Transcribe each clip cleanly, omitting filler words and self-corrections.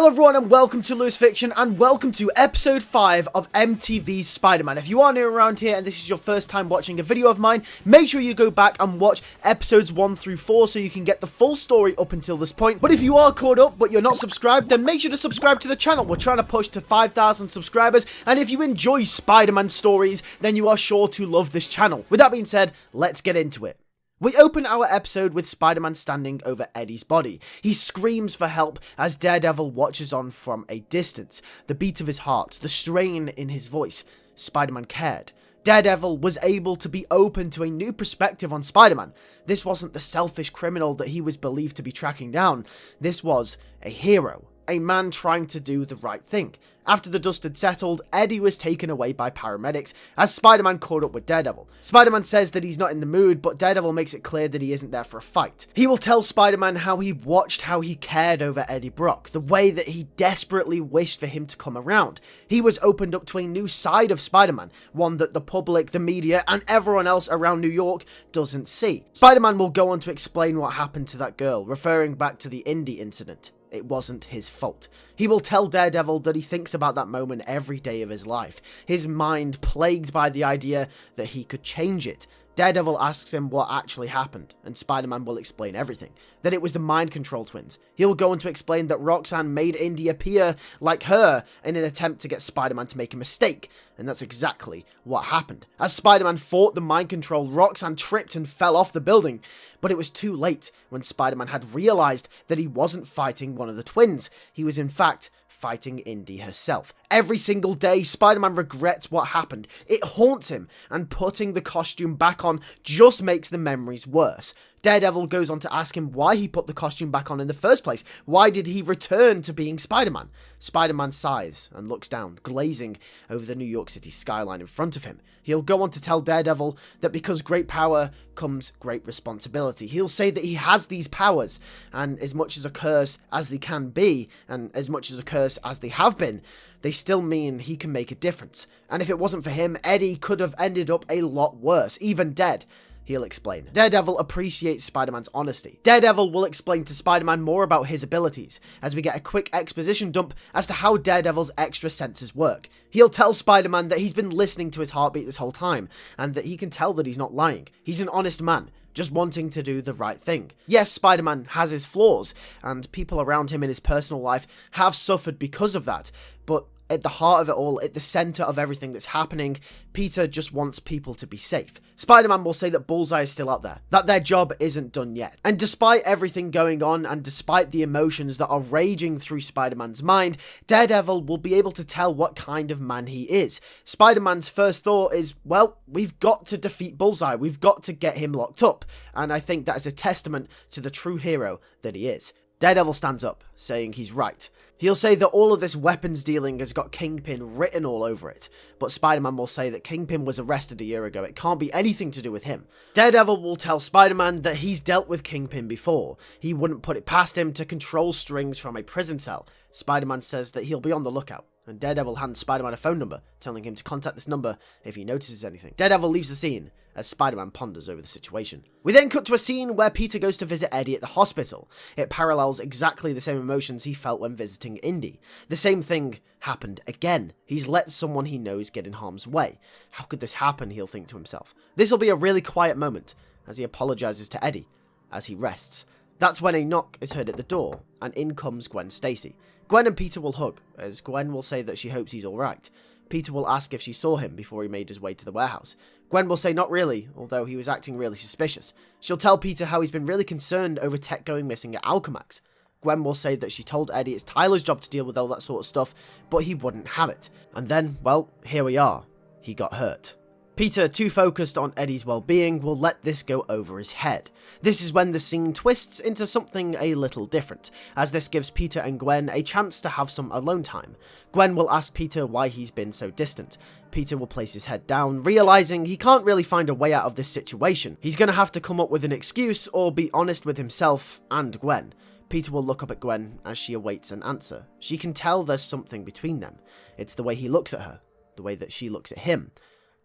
Hello everyone and welcome to LewisFiction and welcome to episode 5 of MTV's Spider-Man. If you are new around here and this is your first time watching a video of mine, make sure you go back and watch episodes 1 through 4 so you can get the full story up until this point. But if you are caught up but you're not subscribed, then make sure to subscribe to the channel. We're trying to push to 5,000 subscribers, and if you enjoy Spider-Man stories, then you are sure to love this channel. With that being said, let's get into it. We open our episode with Spider-Man standing over Eddie's body. He screams for help as Daredevil watches on from a distance. The beat of his heart, the strain in his voice. Spider-Man cared. Daredevil was able to be open to a new perspective on Spider-Man. This wasn't the selfish criminal that he was believed to be tracking down. This was a hero. A man trying to do the right thing. After the dust had settled, Eddie was taken away by paramedics as Spider-Man caught up with Daredevil. Spider-Man says that he's not in the mood, but Daredevil makes it clear that he isn't there for a fight. He will tell Spider-Man how he watched how he cared over Eddie Brock, the way that he desperately wished for him to come around. He was opened up to a new side of Spider-Man, one that the public, the media, and everyone else around New York doesn't see. Spider-Man will go on to explain what happened to that girl, referring back to the Indy incident. It wasn't his fault. He will tell Daredevil that he thinks about that moment every day of his life, his mind plagued by the idea that he could change it. Daredevil asks him what actually happened, and Spider-Man will explain everything. That it was the mind control twins. He'll go on to explain that Roxanne made Indy appear like her in an attempt to get Spider-Man to make a mistake, and that's exactly what happened. As Spider-Man fought the mind control, Roxanne tripped and fell off the building, but it was too late when Spider-Man had realized that he wasn't fighting one of the twins. He was in fact fighting Indy herself. Every single day, Spider-Man regrets what happened. It haunts him, and putting the costume back on just makes the memories worse. Daredevil goes on to ask him why he put the costume back on in the first place. Why did he return to being Spider-Man? Spider-Man sighs and looks down, glazing over the New York City skyline in front of him. He'll go on to tell Daredevil that because great power comes great responsibility. He'll say that he has these powers, and as much as a curse as they can be, and as much as a curse as they have been, they still mean he can make a difference. And if it wasn't for him, Eddie could have ended up a lot worse, even dead. He'll explain. Daredevil appreciates Spider-Man's honesty. Daredevil will explain to Spider-Man more about his abilities, as we get a quick exposition dump as to how Daredevil's extra senses work. He'll tell Spider-Man that he's been listening to his heartbeat this whole time, and that he can tell that he's not lying. He's an honest man, just wanting to do the right thing. Yes, Spider-Man has his flaws, and people around him in his personal life have suffered because of that, but at the heart of it all, at the center of everything that's happening, Peter just wants people to be safe. Spider-Man will say that Bullseye is still out there, that their job isn't done yet. And despite everything going on, and despite the emotions that are raging through Spider-Man's mind, Daredevil will be able to tell what kind of man he is. Spider-Man's first thought is, well, we've got to defeat Bullseye, we've got to get him locked up. And I think that is a testament to the true hero that he is. Daredevil stands up, saying he's right. He'll say that all of this weapons dealing has got Kingpin written all over it, but Spider-Man will say that Kingpin was arrested a year ago. It can't be anything to do with him. Daredevil will tell Spider-Man that he's dealt with Kingpin before. He wouldn't put it past him to control strings from a prison cell. Spider-Man says that he'll be on the lookout, and Daredevil hands Spider-Man a phone number, telling him to contact this number if he notices anything. Daredevil leaves the scene as Spider-Man ponders over the situation. We then cut to a scene where Peter goes to visit Eddie at the hospital. It parallels exactly the same emotions he felt when visiting Indy. The same thing happened again. He's let someone he knows get in harm's way. How could this happen, he'll think to himself. This will be a really quiet moment as he apologizes to Eddie as he rests. That's when a knock is heard at the door, and in comes Gwen Stacy. Gwen and Peter will hug, as Gwen will say that she hopes he's alright. Peter will ask if she saw him before he made his way to the warehouse. Gwen will say not really, although he was acting really suspicious. She'll tell Peter how he's been really concerned over Tech going missing at Alchemax. Gwen will say that she told Eddie it's Tyler's job to deal with all that sort of stuff, but he wouldn't have it. And then, well, here we are. He got hurt. Peter, too focused on Eddie's well-being, will let this go over his head. This is when the scene twists into something a little different, as this gives Peter and Gwen a chance to have some alone time. Gwen will ask Peter why he's been so distant. Peter will place his head down, realizing he can't really find a way out of this situation. He's going to have to come up with an excuse or be honest with himself and Gwen. Peter will look up at Gwen as she awaits an answer. She can tell there's something between them. It's the way he looks at her, the way that she looks at him.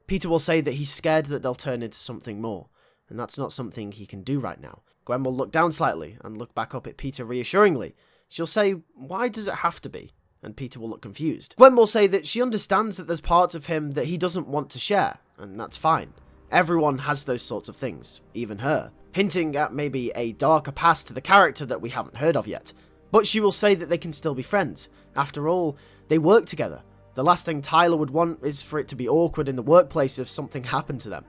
Peter will say that he's scared that they'll turn into something more, and that's not something he can do right now. Gwen will look down slightly and look back up at Peter reassuringly, She'll say, "Why does it have to be?" And Peter will look confused. Gwen will say that she understands that there's parts of him that he doesn't want to share, and that's fine. Everyone has those sorts of things, even her, hinting at maybe a darker past to the character that we haven't heard of yet. But she will say that they can still be friends. After all, they work together. The last thing Tyler would want is for it to be awkward in the workplace if something happened to them.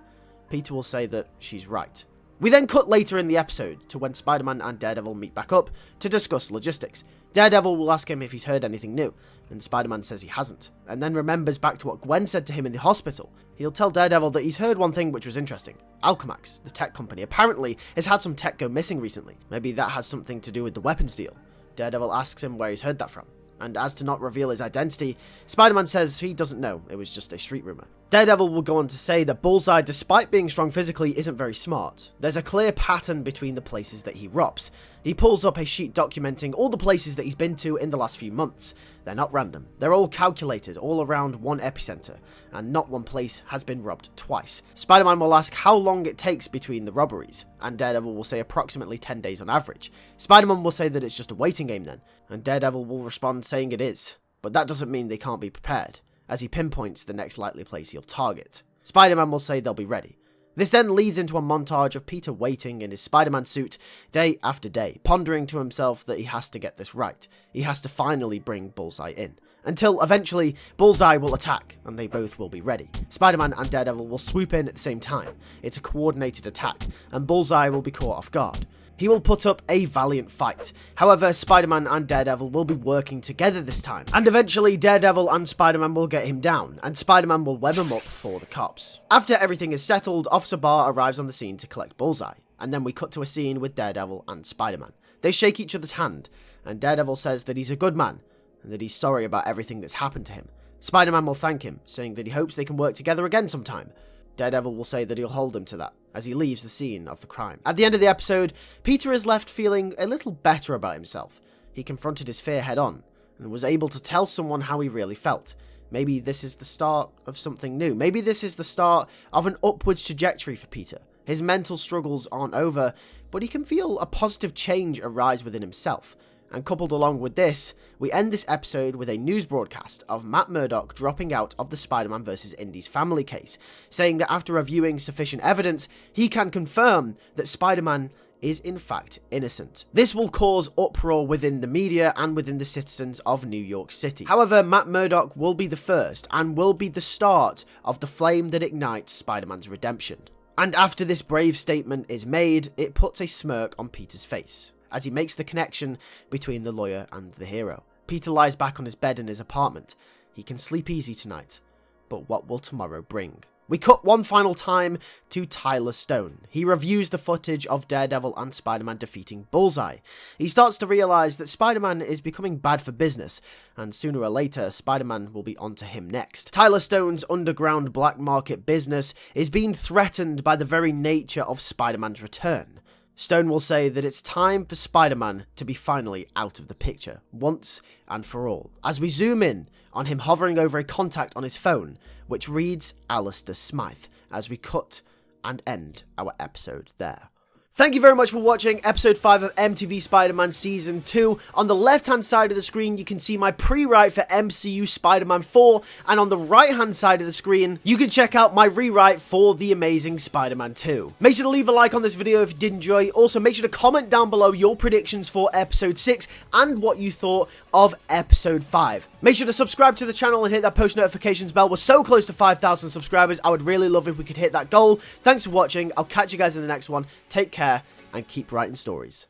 Peter will say that she's right. We then cut later in the episode to when Spider-Man and Daredevil meet back up to discuss logistics. Daredevil will ask him if he's heard anything new, and Spider-Man says he hasn't, and then remembers back to what Gwen said to him in the hospital. He'll tell Daredevil that he's heard one thing which was interesting. Alchemax, the tech company, apparently has had some tech go missing recently. Maybe that has something to do with the weapons deal. Daredevil asks him where he's heard that from, and as to not reveal his identity, Spider-Man says he doesn't know, it was just a street rumor. Daredevil will go on to say that Bullseye, despite being strong physically, isn't very smart. There's a clear pattern between the places that he robs. He pulls up a sheet documenting all the places that he's been to in the last few months. They're not random. They're all calculated, all around one epicenter, and not one place has been robbed twice. Spider-Man will ask how long it takes between the robberies, and Daredevil will say approximately 10 days on average. Spider-Man will say that it's just a waiting game then, and Daredevil will respond saying it is. But that doesn't mean they can't be prepared, as he pinpoints the next likely place he'll target. Spider-Man will say they'll be ready. This then leads into a montage of Peter waiting in his Spider-Man suit day after day, pondering to himself that he has to get this right. He has to finally bring Bullseye in. Until eventually, Bullseye will attack, and they both will be ready. Spider-Man and Daredevil will swoop in at the same time. It's a coordinated attack, and Bullseye will be caught off guard. He will put up a valiant fight. However, Spider-Man and Daredevil will be working together this time, and eventually Daredevil and Spider-Man will get him down, and Spider-Man will web him up for the cops. After everything is settled, Officer Barr arrives on the scene to collect Bullseye, and then we cut to a scene with Daredevil and Spider-Man. They shake each other's hand, and Daredevil says that he's a good man, and that he's sorry about everything that's happened to him. Spider-Man will thank him, saying that he hopes they can work together again sometime. Daredevil will say that he'll hold him to that, as he leaves the scene of the crime. At the end of the episode, Peter is left feeling a little better about himself. He confronted his fear head on, and was able to tell someone how he really felt. Maybe this is the start of something new. Maybe this is the start of an upwards trajectory for Peter. His mental struggles aren't over, but he can feel a positive change arise within himself. And coupled along with this, we end this episode with a news broadcast of Matt Murdock dropping out of the Spider-Man vs. Indy's family case, saying that after reviewing sufficient evidence, he can confirm that Spider-Man is in fact innocent. This will cause uproar within the media and within the citizens of New York City. However, Matt Murdock will be the first and will be the start of the flame that ignites Spider-Man's redemption. And after this brave statement is made, it puts a smirk on Peter's face, as he makes the connection between the lawyer and the hero. Peter lies back on his bed in his apartment. He can sleep easy tonight, but what will tomorrow bring? We cut one final time to Tyler Stone. He reviews the footage of Daredevil and Spider-Man defeating Bullseye. He starts to realise that Spider-Man is becoming bad for business, and sooner or later, Spider-Man will be onto him next. Tyler Stone's underground black market business is being threatened by the very nature of Spider-Man's return. Stone will say that it's time for Spider-Man to be finally out of the picture, once and for all, as we zoom in on him hovering over a contact on his phone, which reads Alistair Smythe, as we cut and end our episode there. Thank you very much for watching episode 5 of MTV Spider-Man Season 2. On the left-hand side of the screen, you can see my pre-write for MCU Spider-Man 4, and on the right-hand side of the screen, you can check out my rewrite for The Amazing Spider-Man 2. Make sure to leave a like on this video if you did enjoy. Also, make sure to comment down below your predictions for episode 6 and what you thought of episode 5. Make sure to subscribe to the channel and hit that post notifications bell. We're so close to 5,000 subscribers. I would really love if we could hit that goal. Thanks for watching. I'll catch you guys in the next one. Take care and keep writing stories.